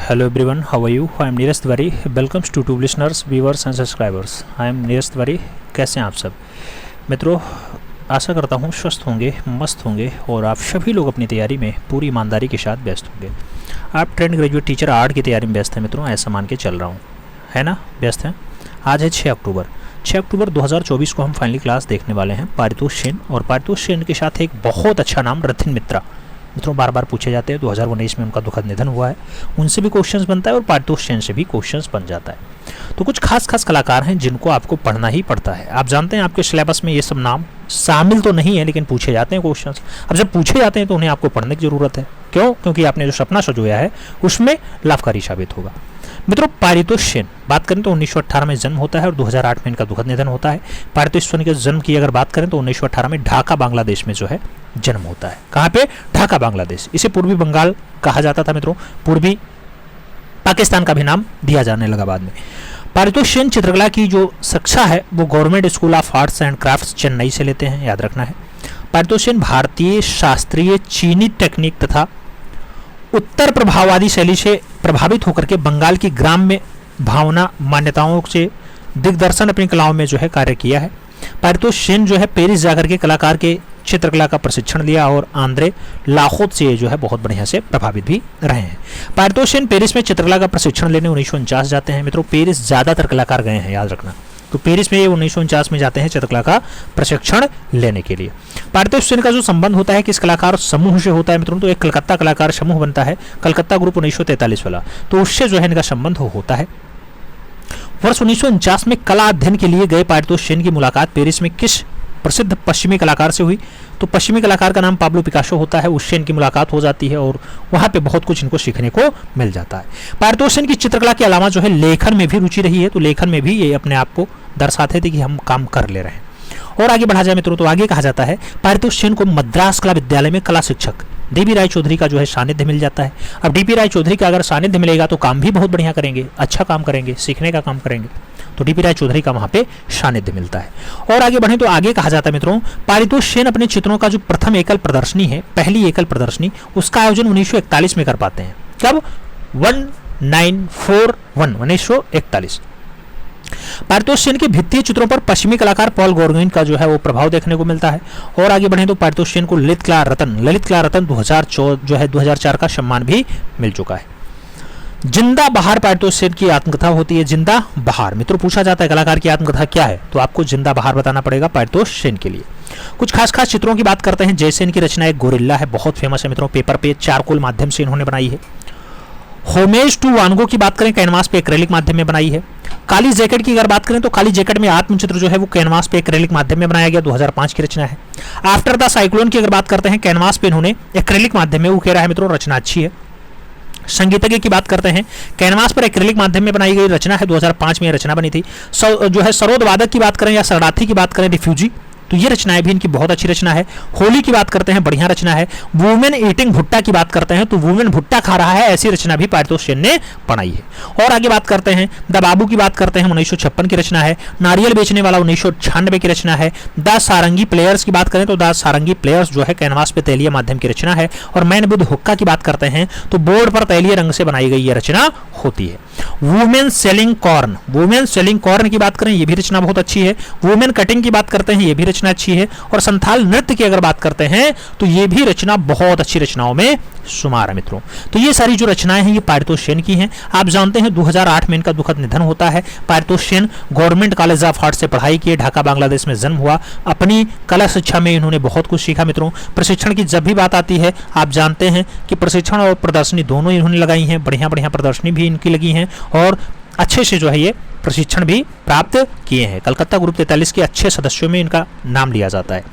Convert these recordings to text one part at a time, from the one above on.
Hello everyone, how are you? I am Neeraj Tiwari. Welcomes to YouTube listeners, viewers and subscribers. I am Neeraj Tiwari. कैसे हैं आप सब मित्रों? आशा करता हूँ स्वस्थ होंगे, मस्त होंगे और आप सभी लोग अपनी तैयारी में पूरी ईमानदारी के साथ व्यस्त होंगे। आप ट्रेंड ग्रेजुएट टीचर आर्ट की तैयारी में व्यस्त हैं मित्रों, ऐसा मान के चल रहा हूँ, है ना? व्यस्त हैं। आज है 6 अक्टूबर। 6 अक्टूबर 2024 को हम फाइनली क्लास देखने वाले हैं पारितोष सेन, और पारितोष सेन के साथ एक बहुत अच्छा नाम रथिन मित्रा। मित्रों बार बार पूछे जाते हैं, 2019 में उनका दुखद निधन हुआ है, उनसे भी क्वेश्चंस बनता है और पारितोष सेन से भी क्वेश्चंस बन जाता है। तो कुछ खास कलाकार हैं जिनको आपको पढ़ना ही पड़ता है। आप जानते हैं आपके सिलेबस में ये सब नाम शामिल तो नहीं है, लेकिन पूछे जाते हैं क्वेश्चंस। अब जब पूछे जाते हैं तो उन्हें आपको पढ़ने की जरूरत है। क्यों? क्योंकि आपने जो सपना सजोया है उसमें लाभकारी साबित होगा। मित्रों पारितोष सेन बात करें तो 1918 में जन्म होता है और 2008 में इनका दुखद निधन होता है। पारितोष सेन के जन्म की अगर बात करें तो 1918 में ढाका बांग्लादेश में जो है जन्म होता है। कहाँ पे? ढाका बांग्लादेश। इसे पूर्वी बंगाल कहा जाता था मित्रों, पूर्वी पाकिस्तान का भी नाम दिया जाने लगा बाद में। पारितोष सेन चित्रकला की जो शिक्षा है वो government school of arts and crafts Chennai से लेते हैं, याद रखना है। पारितोष सेन भारतीय शास्त्रीय चीनी टेक्निक तथा उत्तर प्रभाववादी शैली से प्रभावित होकर के बंगाल की ग्राम्य भावना मान्यताओं से दिग्दर्शन अपनी कलाओं में जो है कार्य किया है। पारितोष सेन जो है पेरिस जाकर के कलाकार के चित्रकला का प्रशिक्षण लिया और आंद्रे लाखोत से जो है बहुत बढ़िया से प्रभावित भी रहे हैं। पारितोष सेन पेरिस में चित्रकला का प्रशिक्षण लेने 1949 जाते हैं। मित्रों पेरिस ज्यादातर कलाकार गए हैं, याद रखना। तो पेरिस में 1949 में जाते हैं चित्रकला का प्रशिक्षण लेने के लिए। पारितोष सेन का जो संबंध होता है किस कलाकार समूह से होता है मित्रों? तो एक कलकत्ता कलाकार समूह बनता है, कलकत्ता ग्रुप 1943 वाला, तो उससे जो है इनका संबंध होता है। वर्ष 1949 में कला अध्ययन के लिए गए पारितोष सेन की मुलाकात पेरिस में किस प्रसिद्ध पश्चिमी कलाकार से हुई? तो पश्चिमी कलाकार का नाम पाब्लो पिकासो होता है, उससे इनकी मुलाकात हो जाती है और वहां पे बहुत कुछ इनको सीखने को मिल जाता है। पारितोष सेन की चित्रकला के अलावा जो है लेखन में भी रुचि रही है, तो लेखन में भी ये अपने आप को दर्शाते थे कि हम काम कर ले रहे हैं। और आगे बढ़ा जाए मित्रों तो आगे कहा जाता है पारितोष सेन को मद्रास कला विद्यालय में कला शिक्षक डीपी राय चौधरी का जो है सानिध्य मिल जाता है। अब डीपी राय चौधरी का अगर सानिध्य मिलेगा तो काम भी बहुत बढ़िया करेंगे, अच्छा काम करेंगे, सीखने का काम करेंगे। तो डीपी राय चौधरी का वहां पे सानिध्य मिलता है। और आगे बढ़े तो आगे कहा जाता है मित्रों पारितोष सेन अपने चित्रों का जो प्रथम एकल प्रदर्शनी है, पहली एकल प्रदर्शनी, उसका आयोजन 1941 में कर पाते हैं। कब? 1941। पारितोष सेन के भित्तीय चित्रों पर पश्चिमी कलाकार पॉल गौरगोइन का जो है वो प्रभाव देखने को मिलता है। और आगे बढ़े तो पारितोष सेन को ललित कला रत्न 2004 का सम्मान भी मिल चुका है। जिंदा बहार पारितोष सेन की आत्मकथा होती है। जिंदा बहार मित्रों पूछा जाता है कलाकार की आत्मकथा क्या है, तो आपको जिंदा बहार बताना पड़ेगा पारितोष सेन के लिए। कुछ खास चित्रों की बात करते हैं। जैसे इनकी रचना एक गोरिल्ला है, बहुत फेमस है मित्रों, पेपर पे चारकोल माध्यम से इन्होंने बनाई है। होमेज टू वानगो की बात करें कैनवास पे एक्रेलिक माध्यम में बनाई है। काली जैकेट की अगर बात करें तो काली जैकेट में आत्मचित्र जो है वो कैनवास पे एक्रेलिक माध्यम में बनाया गया, 2005 की रचना है। आफ्टर द साइक्लोन की अगर बात करते हैं कैनवास पे इन्होंने एक्रेलिक माध्यम में उकेरा है मित्रों, रचना अच्छी है। संगीतज्ञ की बात करते हैं कैनवास पर एक्रेलिक माध्यम में बनाई गई रचना है, 2005 में रचना बनी थी। जो है सरोद वादक की बात करें या शरणार्थी की बात करें रिफ्यूजी, तो ये रचनाएं भी इनकी बहुत अच्छी रचना है। होली की बात करते हैं, बढ़िया रचना है। वुमेन ईटिंग भुट्टा की बात करते हैं तो वुमेन भुट्टा खा रहा है, ऐसी रचना भी पारितोष सेन ने बनाई है। और आगे बात करते हैं द बाबू की बात करते हैं, 1956 की रचना है। नारियल बेचने वाला 1996 की रचना है। द सारंगी प्लेयर्स की बात करें तो द सारंगी प्लेयर्स जो है कैनवास पे तैलीय माध्यम की रचना है। और मैन विद हुक्का की बात करते हैं तो बोर्ड पर तैलीय रंग से बनाई गई यह रचना होती है। वुमेन सेलिंग कॉर्न की बात करें, ये भी रचना बहुत अच्छी है। वुमेन कटिंग की बात करते हैं, ये भी रचना अच्छी है। और संथाल नृत्य की अगर बात करते हैं तो ये भी रचना बहुत अच्छी रचनाओं में शुमार है मित्रों। तो ये सारी जो रचनाएं हैं ये पारितोष सेन की हैं। आप जानते हैं 2008 में इनका दुखद निधन होता है। Paritosh Sen government college of art से पढ़ाई की, ढाका बांग्लादेश में जन्म हुआ। अपनी कला शिक्षा में इन्होंने बहुत कुछ सीखा मित्रों। प्रशिक्षण की जब भी बात आती है आप जानते हैं कि प्रशिक्षण और प्रदर्शनी दोनों इन्होंने लगाई हैं, बढ़िया प्रदर्शनी भी इनकी लगी हैं और अच्छे से जो है ये प्रशिक्षण भी प्राप्त किए हैं। कलकत्ता ग्रुप 43 के अच्छे सदस्यों में इनका नाम लिया जाता है।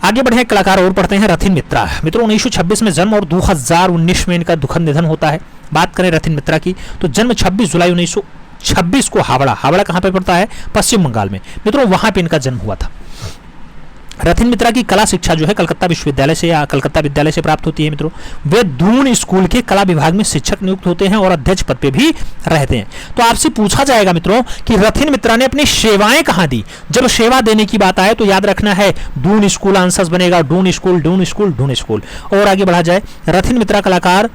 आगे बढ़े कलाकार और पढ़ते हैं रथिन मित्रा। मित्रों 1926 में जन्म और 2019 में इनका दुखद निधन होता है। बात करें रथिन मित्रा की तो जन्म 26 जुलाई 1926 को हावड़ा कहाँ पे पड़ता है? पश्चिम बंगाल में मित्रों, वहां पे इनका जन्म हुआ था। रथिन मित्रा की कला शिक्षा जो है कलकत्ता विश्वविद्यालय से या कलकत्ता विद्यालय से प्राप्त होती है मित्रों। वे दून स्कूल के कला विभाग में शिक्षक नियुक्त होते हैं और अध्यक्ष पद पे भी रहते हैं। तो आपसे पूछा जाएगा मित्रों कि रथिन मित्रा ने अपनी सेवाएं कहां दी। जब सेवा देने की बात आए तो याद रखना है दून स्कूल, आंसर्स बनेगा डून स्कूल। और आगे बढ़ा जाए रथिन मित्रा कलाकार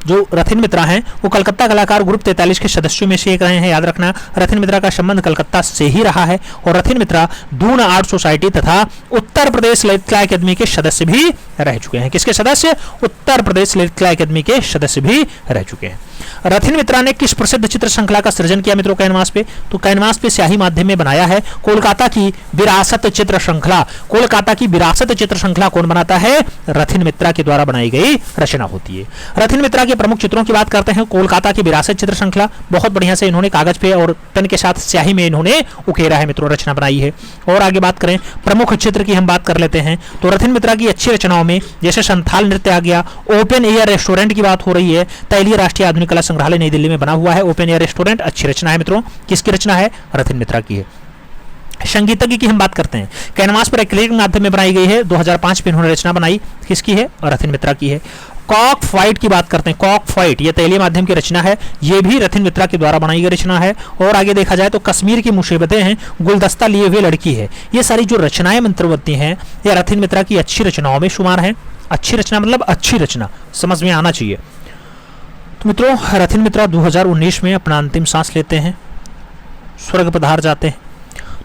जो रथिन मित्रा हैं वो कलकत्ता कलाकार ग्रुप 43 के सदस्यों में से एक रहे हैं। याद रखना, रथिन मित्रा का संबंध कलकत्ता से ही रहा है और रथिन मित्रा दून आर्ट सोसाइटी तथा उत्तर प्रदेश ललित कला अकादमी के सदस्य भी रह चुके हैं। किसके सदस्य? उत्तर प्रदेश ललित कला अकादमी के सदस्य भी रह चुके हैं। रथिन मित्रा ने किस प्रसिद्ध चित्र श्रृंखला का सृजन किया मित्रों कैनवास पे? तो कैनवास पे स्याही माध्यम में बनाया है कोलकाता की विरासत चित्र श्रृंखला। कोलकाता की विरासत चित्र श्रृंखला कौन बनाता है? रथिन मित्रा के द्वारा बनाई गई रचना होती है। रथिन मित्रा के प्रमुख चित्रों की बात करते हैं। कोलकाता की विरासत चित्र श्रृंखला बहुत बढ़िया से इन्होंने कागज पे और पेन के साथ स्याही में इन्होंने उकेरा है मित्रों, रचना बनाई है। और आगे बात करें प्रमुख चित्र की हम बात कर लेते हैं तो रथिन मित्रा की अच्छी रचनाओं में जैसे संथाल नृत्य आ गया, ओपन एयर रेस्टोरेंट की बात हो रही है, तैलीय राष्ट्रीय आधुनिक कला संग्रहालय नई दिल्ली में बना हुआ है ओपन एयर रेस्टोरेंट, अच्छी रचना है मित्रों। किसकी रचना है? रथिन मित्रा की है। संगीतज्ञ की हम बात करते हैं, कैनवास पर एक्रिलिक माध्यम में बनाई गई है, 2005 में इन्होंने रचना बनाई, किसकी है? रथिन मित्रा की है। कॉक फाइट की बात करते हैं, कॉक फाइट ये तैलीय माध्यम की रचना है, ये भी रथिन मित्रा के द्वारा बनाई गई रचना है। और आगे देखा जाए तो कश्मीर की मुसीबतें हैं, गुलदस्ता लिए हुए लड़की है, ये सारी जो रचनाएं मंत्रवती हैं ये रथिन मित्रा की अच्छी रचनाओं में शुमार हैं। अच्छी रचना मतलब अच्छी रचना, समझ में आना चाहिए। तो मित्रों रथिन मित्रा 2019 में अपना अंतिम सांस लेते हैं, स्वर्ग पधार जाते हैं।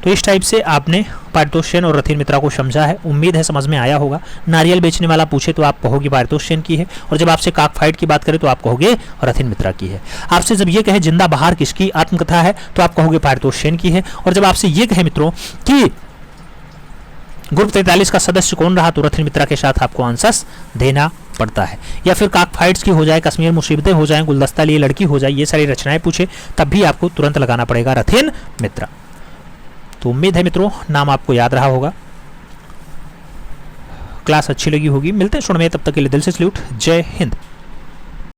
तो इस टाइप से आपने पारितोष सेन और रथिन मित्रा को समझा है, उम्मीद है समझ में आया होगा। नारियल बेचने वाला पूछे तो आप कहोगे पारितोष सेन की है, और जब आपसे काक फाइट की बात करें तो आप कहोगे रथिन मित्रा की है। आपसे जब ये कहे जिंदा बहार किसकी आत्मकथा है तो आप कहोगे पारितोष सेन की है। और जब आपसे ये कहे मित्रों कि ग्रुप 43 का सदस्य कौन रहा तो रथिन मित्रा के साथ आपको आंसर्स देना पड़ता है। या फिर काक फाइट्स की हो जाए, कश्मीर मुसीबतें हो जाए, गुलदस्ता लिए लड़की हो जाए, ये सारी रचनाएं पूछे तब भी आपको तुरंत लगाना पड़ेगा रथिन मित्रा। तो उम्मीद है मित्रों नाम आपको याद रहा होगा, क्लास अच्छी लगी होगी। मिलते हैं सुन में, तब तक के लिए दिल से सल्यूट, जय हिंद।